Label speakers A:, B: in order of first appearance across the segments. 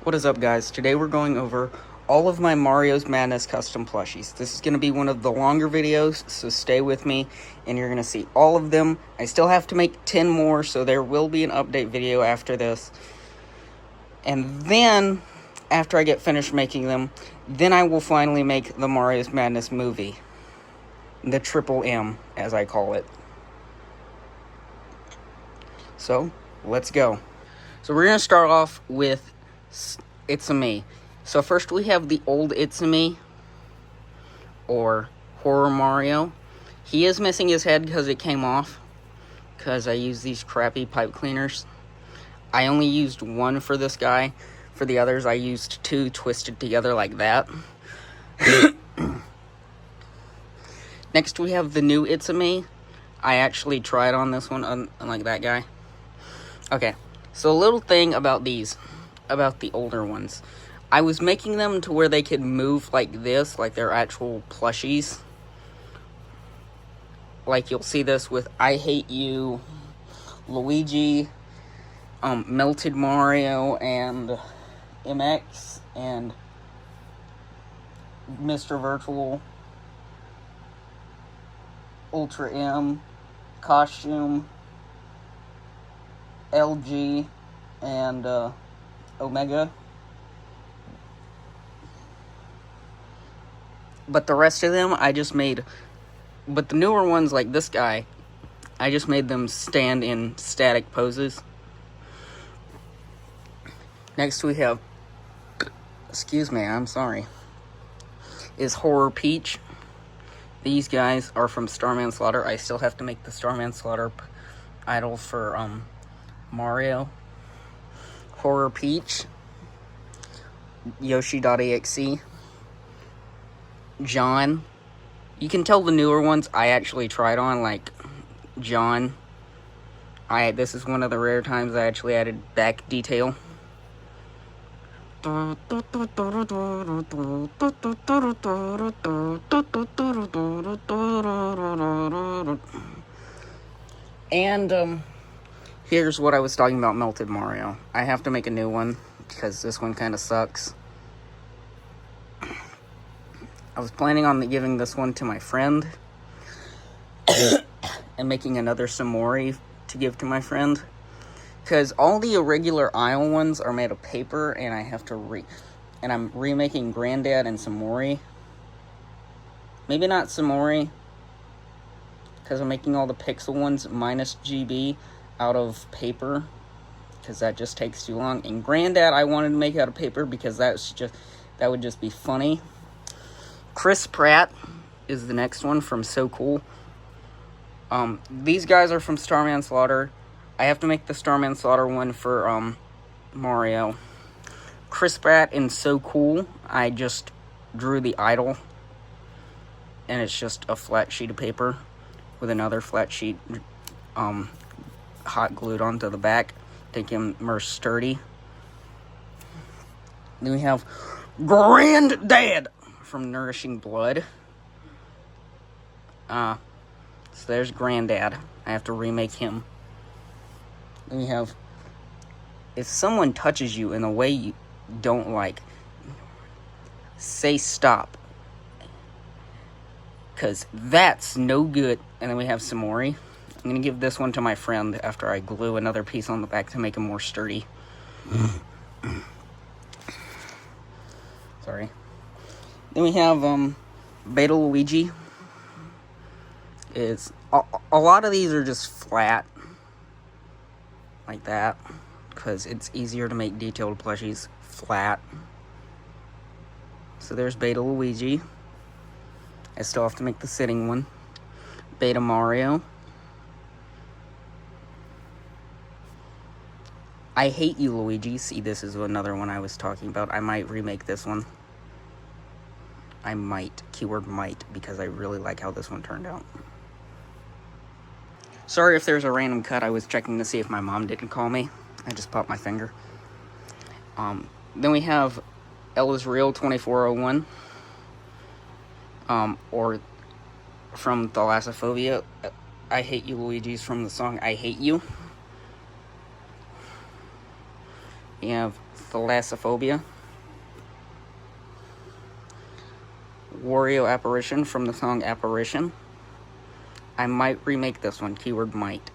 A: What is up, guys? Today we're going over all of my Mario's Madness custom plushies. This is going to be one of the longer videos, so stay with me, and you're going to see all of them. I still have to make 10 more, so there will be an update video after this. And then, after I get finished making them, then I will finally make the Mario's Madness movie. The Triple M, as I call it. So, let's go. So we're going to start off with It's a Me. So first we have the old It's a Me, or Horror Mario. He is missing his head because it came off, because I used these crappy pipe cleaners. I only used one for this guy. For the others, I used two twisted together like that. Next we have the new It's a Me. I actually tried on this one, unlike that guy. Okay, so a little thing about these, about the older ones. I was making them to where they could move like this, like they're actual plushies. Like you'll see this with I Hate You, Luigi, Melted Mario, and MX, and Mr. Virtual, Ultra M, Costume, LG, and Omega. But the rest of them, I just made... But the newer ones, like this guy, I just made them stand in static poses. Next we have... Excuse me, I'm sorry. Is Horror Peach. These guys are from Starman Slaughter. I still have to make the Starman Slaughter idol for Mario. Horror Peach, Yoshi.exe, John. You can tell the newer ones I actually tried on, like John. This is one of the rare times I actually added back detail. And here's what I was talking about, Melted Mario. I have to make a new one, because this one kind of sucks. I was planning on giving this one to my friend, and making another Samori to give to my friend. Because all the irregular aisle ones are made of paper, and I have to and I'm remaking Granddad and Samori. Maybe not Samori, because I'm making all the pixel ones minus GB out of paper, because that just takes too long. And Granddad I wanted to make out of paper because that would just be funny. Chris Pratt is the next one from So Cool. These guys are from Starman Slaughter. I have to make the Starman Slaughter one for Mario. Chris Pratt in So Cool, I just drew the idol, and it's just a flat sheet of paper with another flat sheet hot glued onto the back to make him more sturdy. Then we have Granddad from Nourishing Blood. So there's Granddad. I have to remake him. Then we have, if someone touches you in a way you don't like, say stop, because that's no good. And then we have Samori. I'm going to give this one to my friend after I glue another piece on the back to make him more sturdy. Sorry. Then we have Beta Luigi. A lot of these are just flat, like that, because it's easier to make detailed plushies flat. So there's Beta Luigi. I still have to make the sitting one. Beta Mario. I Hate You, Luigi. See, this is another one I was talking about. I might remake this one. I might. Keyword might, because I really like how this one turned out. Sorry if there's a random cut. I was checking to see if my mom didn't call me. I just popped my finger. Then we have Ella's Real 2401. Or from Thalassophobia. I Hate You, Luigi's from the song I Hate You. We have Thalassophobia. Wario Apparition from the song Apparition. I might remake this one, keyword might,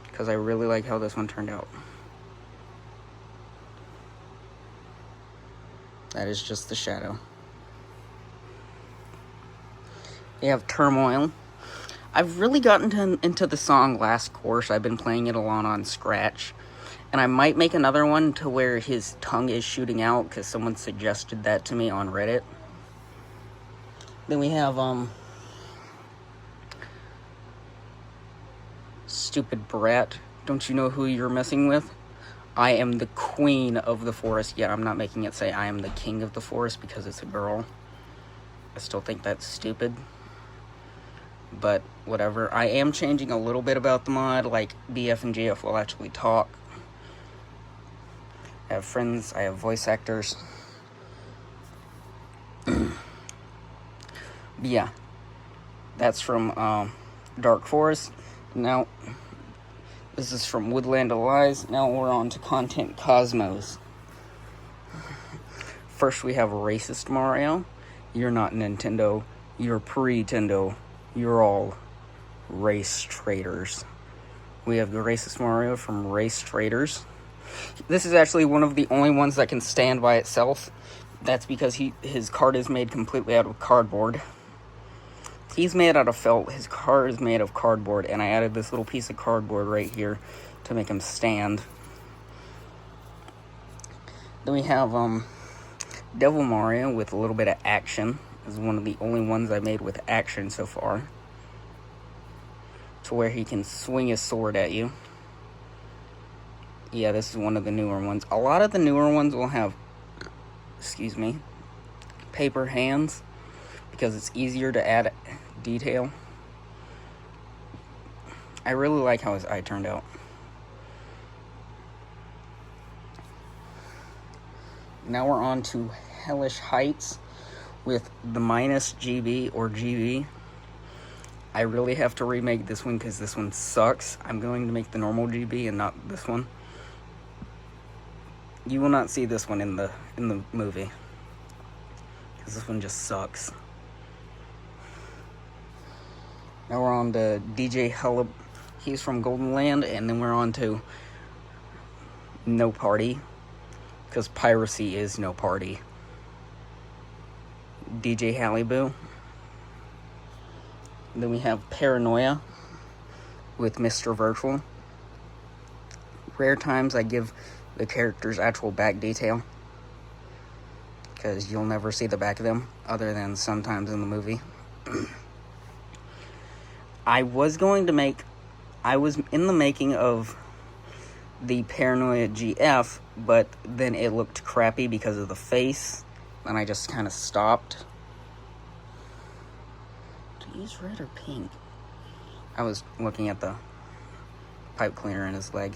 A: because I really like how this one turned out. That is just the shadow. We have Turmoil. I've really gotten into the song Last Course. I've been playing it a lot on Scratch. And I might make another one to where his tongue is shooting out, because someone suggested that to me on Reddit. Then we have, Stupid Brat. Don't you know who you're messing with? I am the queen of the forest. Yeah, I'm not making it say I am the king of the forest because it's a girl. I still think that's stupid. But whatever. I am changing a little bit about the mod, like BF and GF will actually talk. I have friends, I have voice actors. Yeah. That's from Dark Forest. Now, this is from Woodland of Lies. Now we're on to Content Cosmos. First we have Racist Mario. You're not Nintendo. You're pre-Tendo. You're all race traitors. We have the Racist Mario from Race Traitors. This is actually one of the only ones that can stand by itself. That's because his card is made completely out of cardboard. He's made out of felt. His card is made of cardboard, and I added this little piece of cardboard right here to make him stand. Then we have Devil Mario with a little bit of action. This is one of the only ones I made with action so far, to where he can swing his sword at you. Yeah, this is one of the newer ones. A lot of the newer ones will have, paper hands, because it's easier to add detail. I really like how his eye turned out. Now we're on to Hellish Heights with the minus GB or GB. I really have to remake this one because this one sucks. I'm going to make the normal GB and not this one. You will not see this one in the movie, because this one just sucks. Now we're on to DJ Hullab. He's from Golden Land, and then we're on to No Party, because piracy is no party. DJ Halliboo. Then we have Paranoia with Mr. Virtual. Rare times I give the characters actual back detail, because you'll never see the back of them other than sometimes in the movie. I was in the making of the Paranoia GF, but then it looked crappy because of the face, and I just kind of stopped. To use red or pink? I was looking at the pipe cleaner in his leg.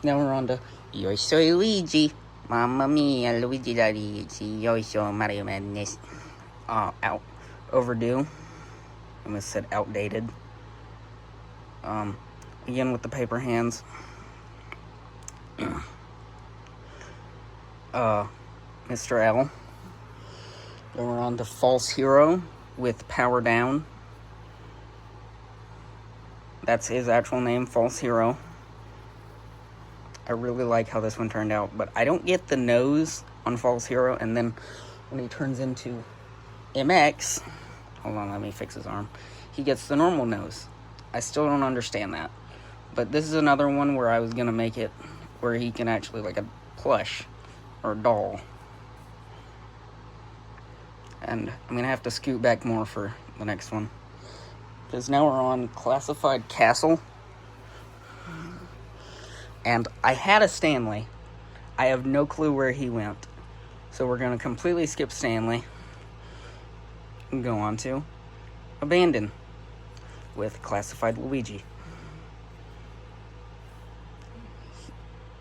A: Now we're on to Yo Soy Luigi. Mamma Mia, Luigi da Luigi. Yo Soy Mario Madness. Out. Overdue. I almost said outdated. Again with the paper hands. Mr. L. Then we're on to False Hero with Power Down. That's his actual name, False Hero. I really like how this one turned out, but I don't get the nose on False Hero, and then when he turns into MX, hold on, let me fix his arm, he gets the normal nose. I still don't understand that. But this is another one where I was going to make it where he can actually, like a plush or a doll. And I'm going to have to scoot back more for the next one, because now we're on Classified Castle. And I had a Stanley. I have no clue where he went. So we're going to completely skip Stanley and go on to Abandon with Classified Luigi.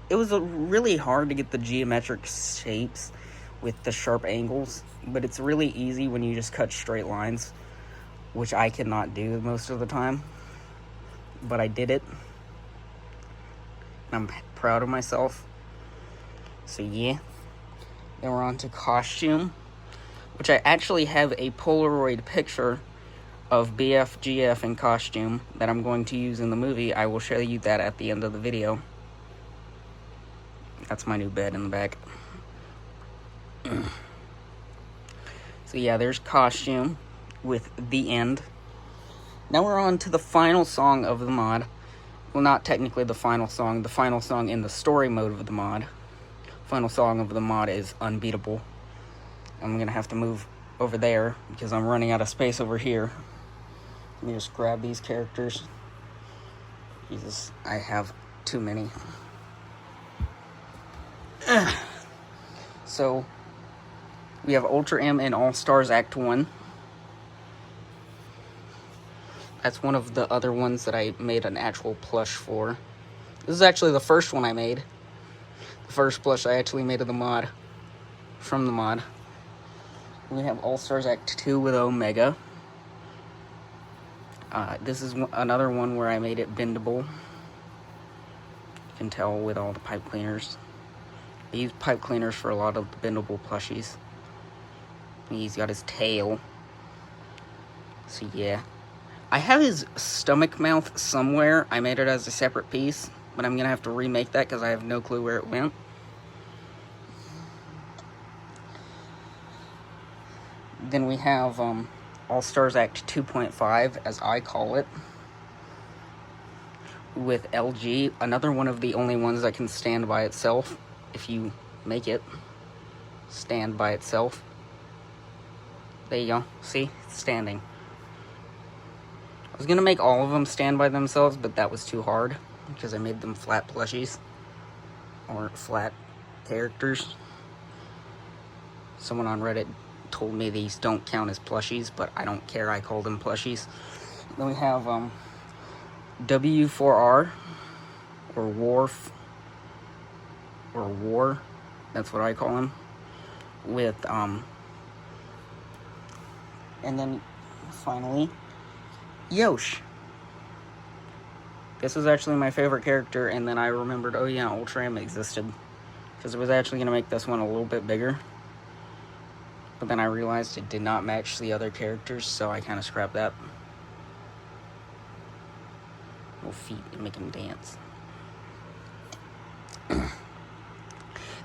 A: It was really hard to get the geometric shapes with the sharp angles, but it's really easy when you just cut straight lines, which I cannot do most of the time, but I did it. I'm proud of myself. So yeah. Then we're on to costume, which I actually have a Polaroid picture of BFGF in costume that I'm going to use in the movie. I will show you that at the end of the video. That's my new bed in the back. So yeah, there's costume with the end. Now we're on to the final song of the mod. Well, not technically the final song in the story mode of the mod. Final song of the mod is Unbeatable. I'm gonna have to move over there because I'm running out of space over here. Let me just grab these characters. Jesus, I have too many. So, we have Ultra M in All Stars Act 1. That's one of the other ones that I made an actual plush for. This is actually the first one I made. The first plush I actually made of the mod. From the mod. We have All Stars Act 2 with Omega. This is another one where I made it bendable. You can tell with all the pipe cleaners. I use pipe cleaners for a lot of the bendable plushies. He's got his tail. So yeah. I have his stomach mouth somewhere. I made it as a separate piece, but I'm gonna have to remake that because I have no clue where it went. Then we have All Stars Act 2.5, as I call it, with LG, another one of the only ones that can stand by itself, if you make it stand by itself. There you go, see, it's standing. I was gonna make all of them stand by themselves, but that was too hard, because I made them flat plushies, or flat characters. Someone on Reddit told me these don't count as plushies, but I don't care, I call them plushies. Then we have W4R, or Wharf, or War, that's what I call him, with, and then, finally, Yosh. This was actually my favorite character, and then I remembered, oh yeah, Ultra M existed, because it was actually going to make this one a little bit bigger, but then I realized it did not match the other characters, so I kind of scrapped that. Little feet and make him dance.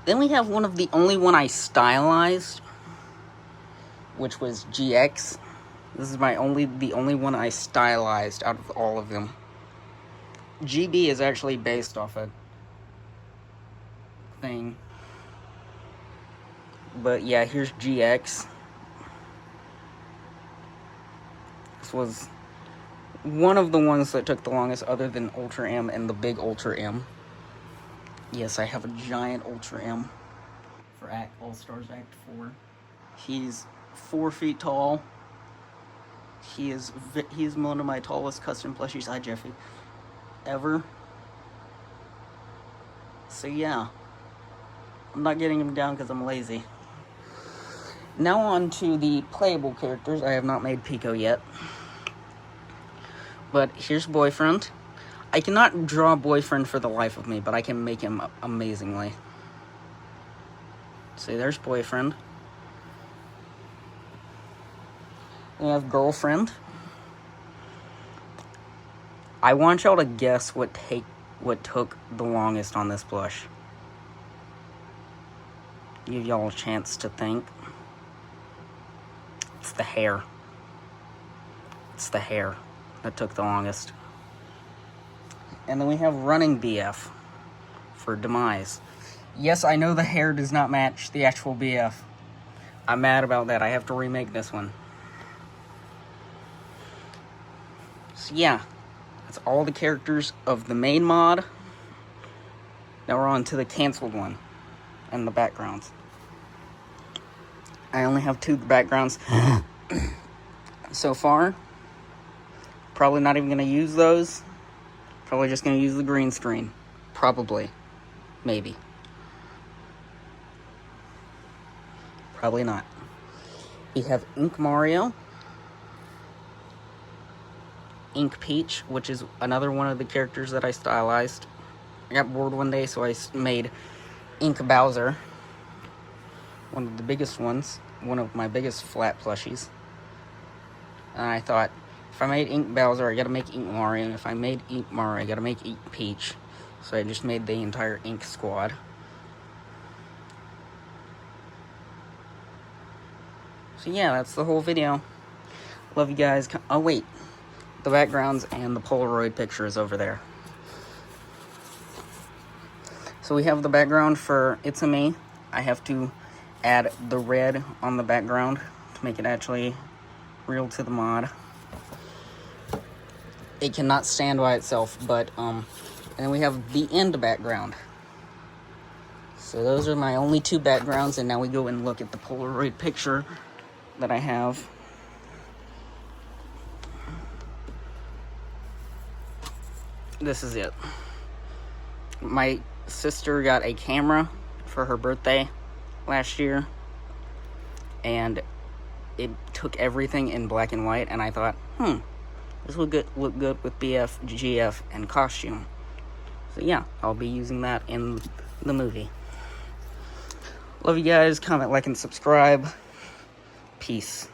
A: Then we have one of the only one I stylized, which was GX. This is the only one I stylized out of all of them. GB is actually based off a thing. But yeah, here's GX. This was one of the ones that took the longest other than Ultra M and the big Ultra M. Yes, I have a giant Ultra M for All Stars Act 4. He's 4 feet tall. He is one of my tallest custom plushies, hi Jeffy, ever. So yeah, I'm not getting him down because I'm lazy. Now on to the playable characters. I have not made Pico yet. But here's Boyfriend. I cannot draw Boyfriend for the life of me, but I can make him amazingly. See, there's Boyfriend. We have Girlfriend. I want y'all to guess what took the longest on this plush. Give y'all a chance to think. It's the hair. It's the hair that took the longest. And then we have Running BF for Demise. Yes, I know the hair does not match the actual BF. I'm mad about that. I have to remake this one. So yeah, that's all the characters of the main mod. Now we're on to the canceled one and the backgrounds. I only have 2 backgrounds so far. Probably not even going to use those. Probably just going to use the green screen. Probably. Maybe. Probably not. We have Ink Mario. Ink Peach, which is another one of the characters that I stylized. I got bored one day, so I made Ink Bowser. One of the biggest ones. One of my biggest flat plushies. And I thought, if I made Ink Bowser, I gotta make Ink Mario. And if I made Ink Mario, I gotta make Ink Peach. So I just made the entire Ink squad. So yeah, that's the whole video. Love you guys. Oh wait, the backgrounds and the Polaroid pictures over there. So we have the background for It's a Me. I have to add the red on the background to make it actually real to the mod. It cannot stand by itself, but and then we have the end background. So those are my only two backgrounds, and now we go and look at the Polaroid picture that I have. This is it. My sister got a camera for her birthday last year, and it took everything in black and white, and I thought, this would look good with BF, GF, and costume. So yeah, I'll be using that in the movie. Love you guys. Comment, like, and subscribe. Peace.